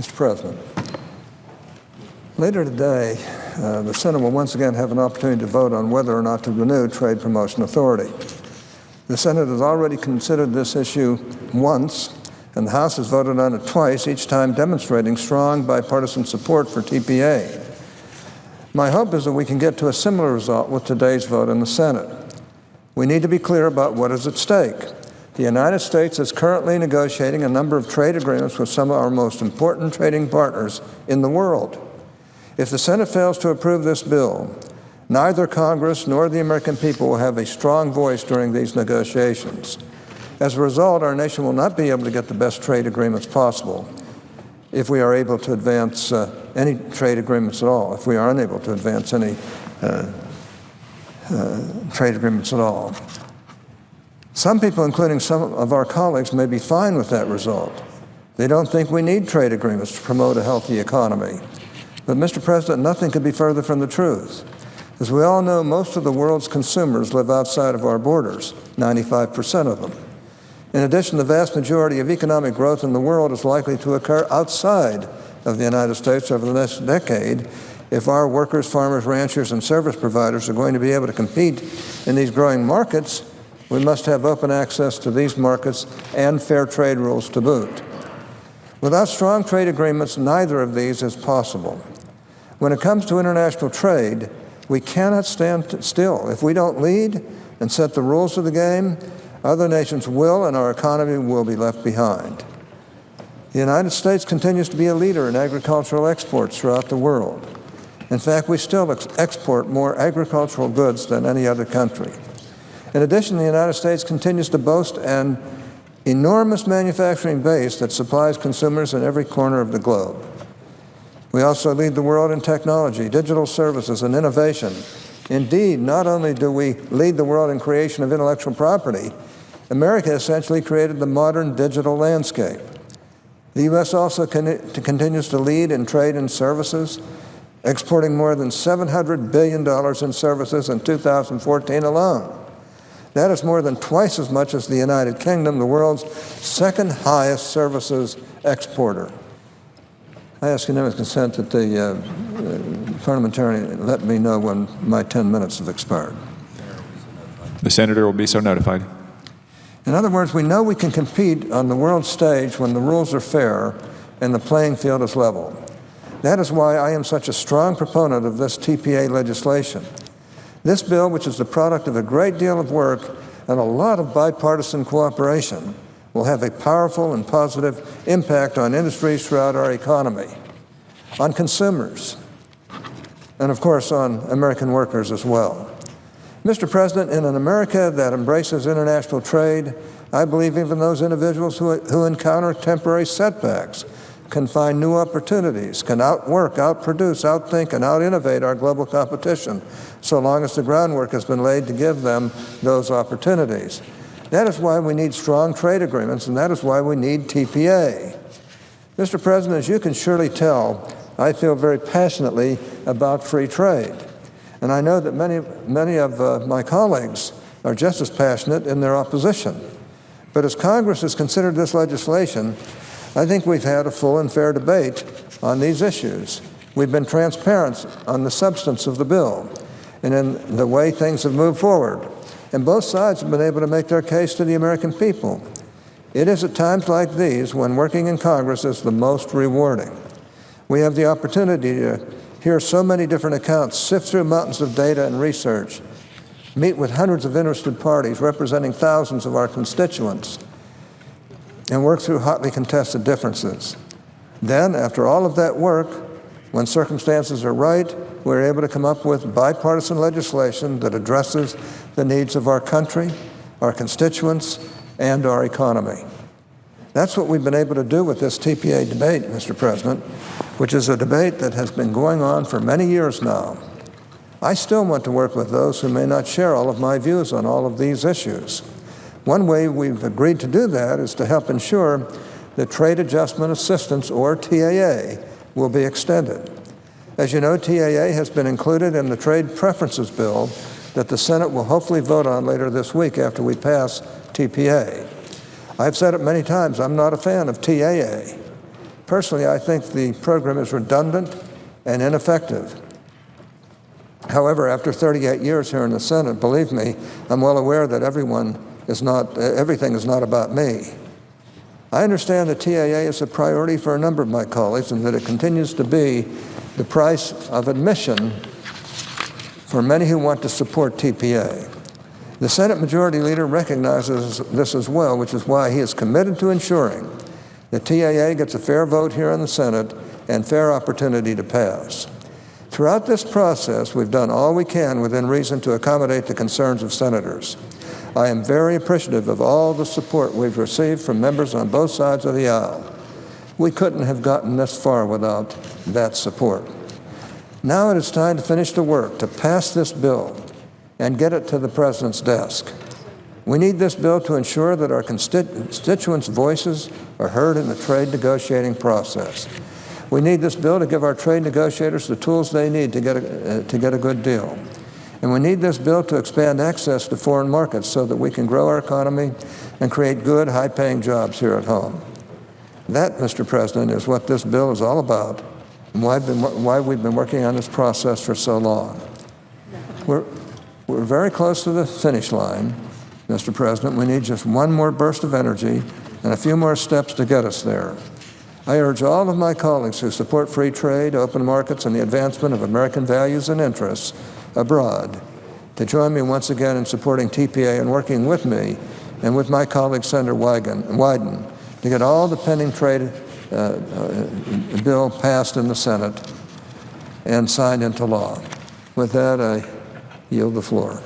Mr. President, later today, the Senate will once again have an opportunity to vote on whether or not to renew Trade Promotion Authority. The Senate has already considered this issue once, and the House has voted on it twice, each time demonstrating strong bipartisan support for TPA. My hope is that we can get to a similar result with today's vote in the Senate. We need to be clear about what is at stake. The United States is currently negotiating a number of trade agreements with some of our most important trading partners in the world. If the Senate fails to approve this bill, neither Congress nor the American people will have a strong voice during these negotiations. As a result, our nation will not be able to get the best trade agreements possible if we are able to advance any trade agreements at all, if we are unable to advance any trade agreements at all. Some people, including some of our colleagues, may be fine with that result. They don't think we need trade agreements to promote a healthy economy. But, Mr. President, nothing could be further from the truth. As we all know, most of the world's consumers live outside of our borders, 95% of them. In addition, the vast majority of economic growth in the world is likely to occur outside of the United States over the next decade if our workers, farmers, ranchers, and service providers are going to be able to compete in these growing markets. We must have open access to these markets and fair trade rules to boot. Without strong trade agreements, neither of these is possible. When it comes to international trade, we cannot stand still. If we don't lead and set the rules of the game, other nations will, and our economy will be left behind. The United States continues to be a leader in agricultural exports throughout the world. In fact, we still export more agricultural goods than any other country. In addition, the United States continues to boast an enormous manufacturing base that supplies consumers in every corner of the globe. We also lead the world in technology, digital services, and innovation. Indeed, not only do we lead the world in creation of intellectual property, America essentially created the modern digital landscape. The U.S. also continues to lead in trade and services, exporting more than $700 billion in services in 2014 alone. That is more than twice as much as the United Kingdom, the world's second highest services exporter. I ask unanimous consent that the parliamentarian let me know when my 10 minutes have expired. The senator will be so notified. In other words, we know we can compete on the world stage when the rules are fair and the playing field is level. That is why I am such a strong proponent of this TPA legislation. This bill, which is the product of a great deal of work and a lot of bipartisan cooperation, will have a powerful and positive impact on industries throughout our economy, on consumers, and of course on American workers as well. Mr. President, in an America that embraces international trade, I believe even those individuals who encounter temporary setbacks can find new opportunities, can outwork, outproduce, outthink, and out-innovate our global competition, so long as the groundwork has been laid to give them those opportunities. That is why we need strong trade agreements, and that is why we need TPA. Mr. President, as you can surely tell, I feel very passionately about free trade. And I know that many of my colleagues are just as passionate in their opposition. But as Congress has considered this legislation, I think we've had a full and fair debate on these issues. We've been transparent on the substance of the bill and in the way things have moved forward. And both sides have been able to make their case to the American people. It is at times like these when working in Congress is the most rewarding. We have the opportunity to hear so many different accounts, sift through mountains of data and research, meet with hundreds of interested parties representing thousands of our constituents, and work through hotly contested differences. Then, after all of that work, when circumstances are right, we're able to come up with bipartisan legislation that addresses the needs of our country, our constituents, and our economy. That's what we've been able to do with this TPA debate, Mr. President, which is a debate that has been going on for many years now. I still want to work with those who may not share all of my views on all of these issues. One way we've agreed to do that is to help ensure that Trade Adjustment Assistance, or TAA, will be extended. As you know, TAA has been included in the Trade Preferences Bill that the Senate will hopefully vote on later this week after we pass TPA. I've said it many times, I'm not a fan of TAA. Personally, I think the program is redundant and ineffective. However, after 38 years here in the Senate, believe me, I'm well aware that everything is not about me. I understand that TAA is a priority for a number of my colleagues and that it continues to be the price of admission for many who want to support TPA. The Senate Majority Leader recognizes this as well, which is why he is committed to ensuring that TAA gets a fair vote here in the Senate and fair opportunity to pass. Throughout this process, we've done all we can within reason to accommodate the concerns of senators. I am very appreciative of all the support we've received from members on both sides of the aisle. We couldn't have gotten this far without that support. Now it is time to finish the work, to pass this bill and get it to the President's desk. We need this bill to ensure that our constituents' voices are heard in the trade negotiating process. We need this bill to give our trade negotiators the tools they need to get a good deal. And we need this bill to expand access to foreign markets so that we can grow our economy and create good, high-paying jobs here at home. That, Mr. President, is what this bill is all about and why we've been working on this process for so long. We're very close to the finish line, Mr. President. We need just one more burst of energy and a few more steps to get us there. I urge all of my colleagues who support free trade, open markets, and the advancement of American values and interests abroad to join me once again in supporting TPA and working with me and with my colleague Senator Wyden to get all the pending trade bill passed in the Senate and signed into law. With that, I yield the floor.